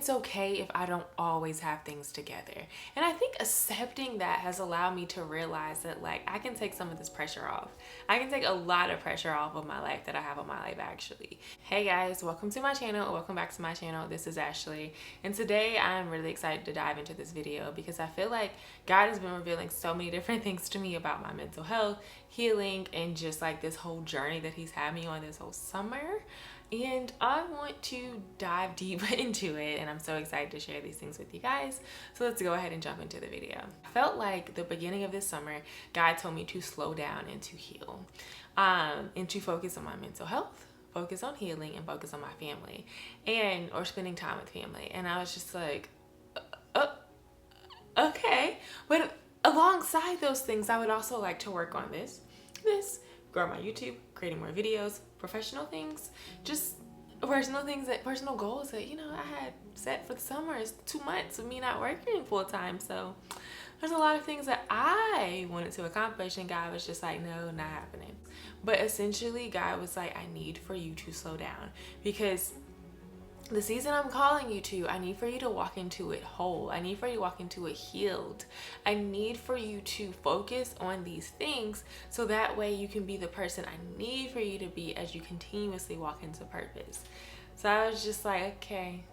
it's okay if I don't always have things together. And I think accepting that has allowed me to realize that like I can take some of this pressure off. I can take a lot of pressure off of my life that I have on my life actually. Hey guys, welcome to my channel, or welcome back to my channel. This is Ashley, and today I'm really excited to dive into this video because I feel like God has been revealing so many different things to me about my mental health, healing, and just like this whole journey that he's had me on this whole summer. And I want to dive deep into it, and I'm so excited to share these things with you guys. So let's go ahead and jump into the video. I felt like the beginning of this summer, God told me to slow down and to heal, and to focus on my mental health, focus on healing, and focus on my family, or spending time with family. And I was just like, okay. But alongside those things, I would also like to work on this, grow my YouTube, creating more videos, professional things, just personal goals that, I had set for the summer. Is 2 months of me not working full time. So there's a lot of things that I wanted to accomplish, and God was just like, no, not happening. But essentially, God was like, I need for you to slow down, because the season I'm calling you to, I need for you to walk into it whole. I need for you to walk into it healed. I need for you to focus on these things so that way you can be the person I need for you to be as you continuously walk into purpose. So I was just like, okay,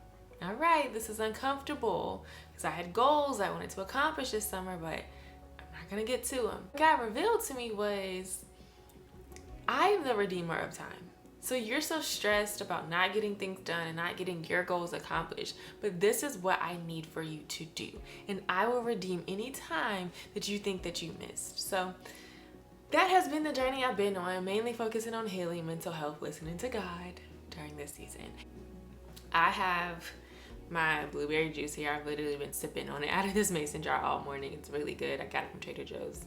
all right, this is uncomfortable because I had goals I wanted to accomplish this summer, but I'm not going to get to them. What God revealed to me was, I am the redeemer of time. So you're so stressed about not getting things done and not getting your goals accomplished, but this is what I need for you to do. And I will redeem any time that you think that you missed. So that has been the journey I've been on, mainly focusing on healing, mental health, listening to God during this season. I have my blueberry juice here. I've literally been sipping on it out of this mason jar all morning. It's really good. I got it from Trader Joe's.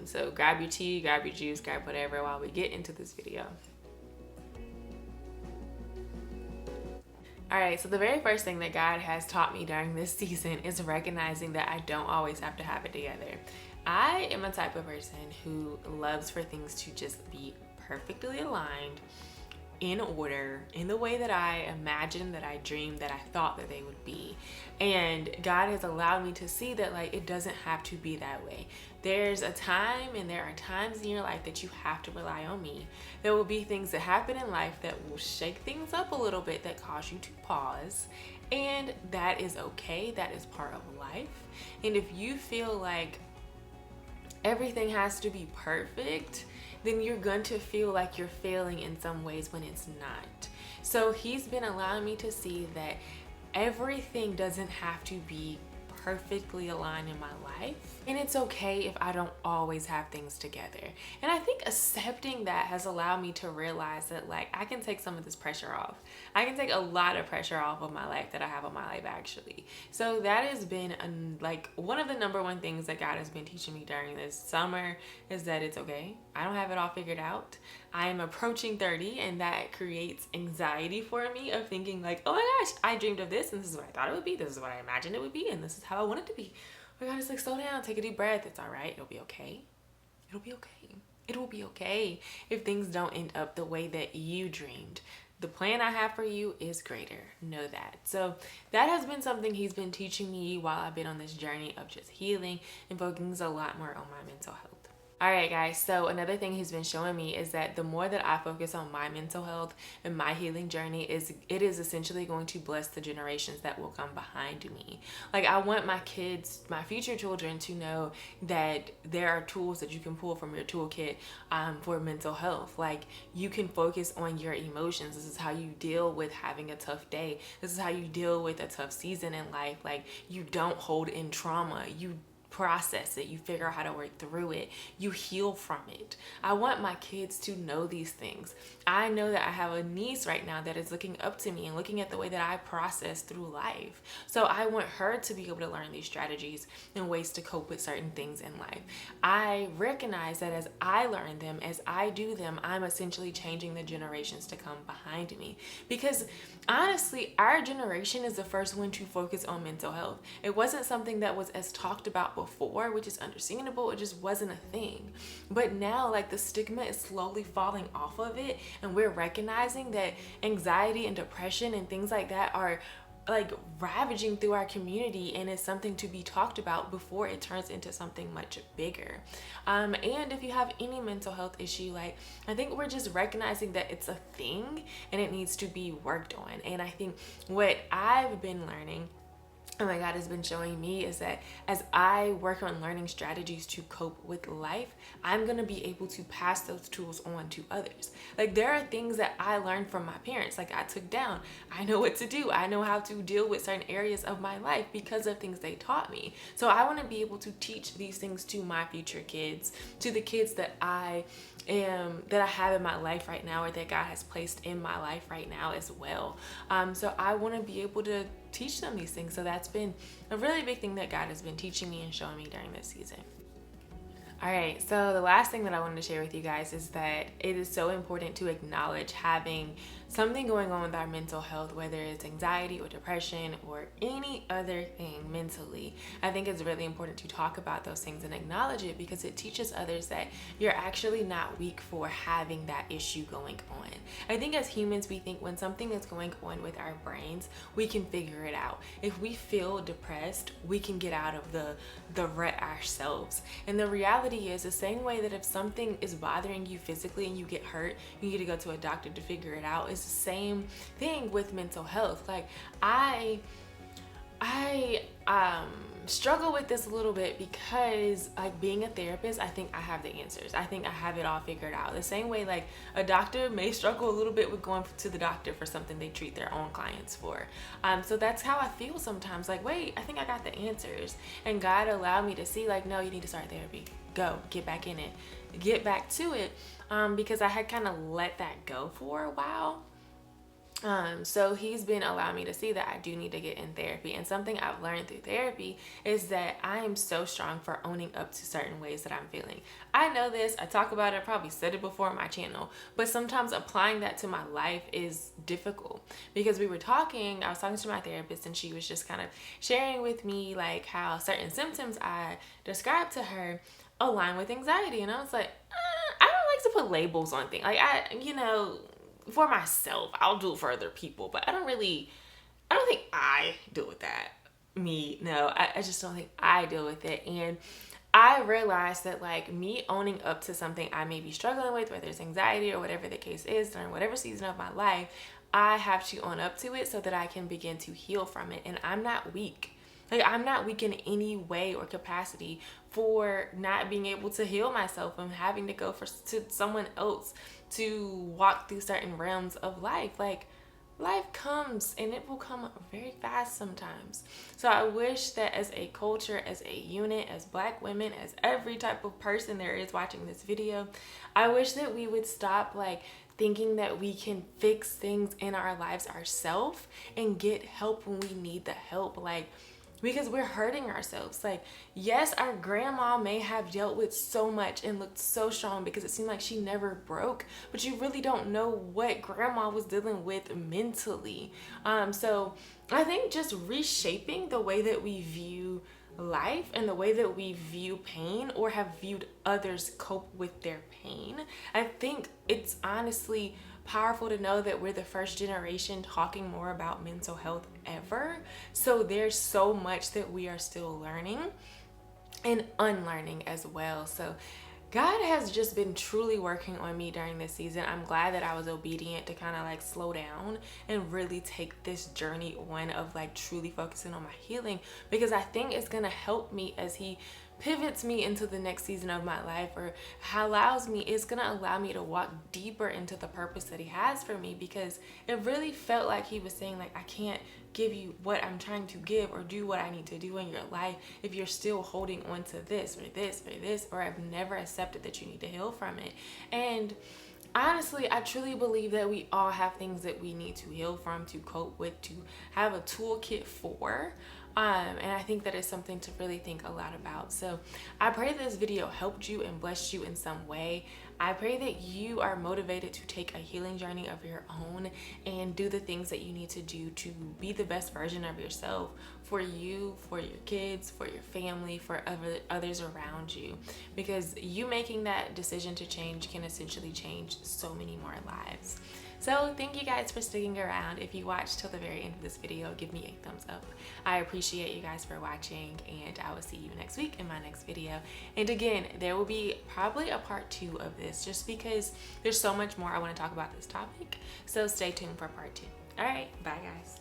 So grab your tea, grab your juice, grab whatever while we get into this video. All right, so the very first thing that God has taught me during this season is recognizing that I don't always have to have it together. I am a type of person who loves for things to just be perfectly aligned, in order, in the way that I imagined, that I dreamed, that I thought that they would be. And God has allowed me to see that like it doesn't have to be that way. There's a time, and there are times in your life that you have to rely on me. There will be things that happen in life that will shake things up a little bit, that cause you to pause. And that is okay. That is part of life. And if you feel like everything has to be perfect, then you're going to feel like you're failing in some ways when it's not. So he's been allowing me to see that everything doesn't have to be perfectly aligned in my life, and it's okay if I don't always have things together. And I think accepting that has allowed me to realize that like I can take some of this pressure off. I can take a lot of pressure off of my life that I have on my life actually. So that has been like one of the number one things that God has been teaching me during this summer, is that it's okay. I don't have it all figured out. I am approaching 30, and that creates anxiety for me of thinking like, oh my gosh, I dreamed of this, and this is what I thought it would be, this is what I imagined it would be, and this is how I want it to be. Oh my God, it's like, slow down, take a deep breath. It's all right. It'll be okay. It'll be okay. It will be okay if things don't end up the way that you dreamed. The plan I have for you is greater. Know that. So that has been something he's been teaching me while I've been on this journey of just healing and focusing a lot more on my mental health. All right, guys, so another thing he's been showing me is that the more that I focus on my mental health and my healing journey, it is essentially going to bless the generations that will come behind me. Like, I want my kids, my future children, to know that there are tools that you can pull from your toolkit for mental health. Like, you can focus on your emotions. This is how you deal with having a tough day. This is how you deal with a tough season in life. Like, you don't hold in trauma. You process it, you figure out how to work through it, you heal from it. I want my kids to know these things. I know that I have a niece right now that is looking up to me and looking at the way that I process through life. So I want her to be able to learn these strategies and ways to cope with certain things in life. I recognize that as I learn them, as I do them, I'm essentially changing the generations to come behind me. Because honestly, our generation is the first one to focus on mental health. It wasn't something that was as talked about before, which is understandable. It just wasn't a thing. But now, like, the stigma is slowly falling off of it, and we're recognizing that anxiety and depression and things like that are like ravaging through our community, and it's something to be talked about before it turns into something much bigger. And if you have any mental health issue, like, I think we're just recognizing that it's a thing and it needs to be worked on. And I think what I've been learning, oh my God, has been showing me, is that as I work on learning strategies to cope with life, I'm going to be able to pass those tools on to others. Like, there are things that I learned from my parents, like I took down. I know what to do. I know how to deal with certain areas of my life because of things they taught me. So I want to be able to teach these things to my future kids, to the kids that I have in my life right now, or that God has placed in my life right now as well. So I want to be able to teach them these things. So that's been a really big thing that God has been teaching me and showing me during this season. All right, so the last thing that I wanted to share with you guys is that it is so important to acknowledge having something going on with our mental health, whether it's anxiety or depression or any other thing mentally. I think it's really important to talk about those things and acknowledge it, because it teaches others that you're actually not weak for having that issue going on. I think as humans, we think when something is going on with our brains, we can figure it out. If we feel depressed, we can get out of the rut ourselves. And the reality is, the same way that if something is bothering you physically and you get hurt, you need to go to a doctor to figure it out. It's the same thing with mental health. Like, I struggle with this a little bit because, like, being a therapist, I think I have the answers. I think I have it all figured out. The same way, like, a doctor may struggle a little bit with going to the doctor for something they treat their own clients for. So that's how I feel sometimes. Like, wait, I think I got the answers. And God allowed me to see, like, no, you need to start therapy. Go, get back in it, get back to it, because I had kind of let that go for a while. So he's been allowing me to see that I do need to get in therapy. And something I've learned through therapy is that I am so strong for owning up to certain ways that I'm feeling. I know this, I talk about it, I probably said it before on my channel, but sometimes applying that to my life is difficult, because I was talking to my therapist, and she was just kind of sharing with me like how certain symptoms I described to her align with anxiety. And I was like, I don't like to put labels on things. Like, for myself, I'll do it for other people, but I don't think I deal with that. I just don't think I deal with it. And I realized that, like, me owning up to something I may be struggling with, whether it's anxiety or whatever the case is during whatever season of my life, I have to own up to it so that I can begin to heal from it. And I'm not weak. Like, I'm not weak in any way or capacity for not being able to heal myself and having to go to someone else to walk through certain realms of life. Like, life comes, and it will come very fast sometimes. So I wish that as a culture, as a unit, as Black women, as every type of person there is watching this video, I wish that we would stop, like, thinking that we can fix things in our lives ourselves and get help when we need the help. Like, because we're hurting ourselves. Like, yes, our grandma may have dealt with so much and looked so strong because it seemed like she never broke, but you really don't know what grandma was dealing with mentally. So I think just reshaping the way that we view life and the way that we view pain, or have viewed others cope with their pain. I think it's honestly powerful to know that we're the first generation talking more about mental health ever. So there's so much that we are still learning and unlearning as well. So God has just been truly working on me during this season. I'm glad that I was obedient to kind of like slow down and really take this journey on of like truly focusing on my healing, because I think it's going to help me as he pivots me into the next season of my life, or it's going to allow me to walk deeper into the purpose that he has for me, because it really felt like he was saying, like, I can't give you what I'm trying to give or do what I need to do in your life if you're still holding on to this or this or this, or I've never accepted that you need to heal from it. And honestly, I truly believe that we all have things that we need to heal from, to cope with, to have a toolkit for. And I think that is something to really think a lot about. So I pray this video helped you and blessed you in some way. I pray that you are motivated to take a healing journey of your own and do the things that you need to do to be the best version of yourself, for you, for your kids, for your family, for others around you. Because you making that decision to change can essentially change so many more lives. So thank you guys for sticking around. If you watched till the very end of this video, give me a thumbs up. I appreciate you guys for watching, and I will see you next week in my next video. And again, there will be probably a part 2 of this, just because there's so much more I want to talk about this topic. So stay tuned for part 2. All right, bye guys.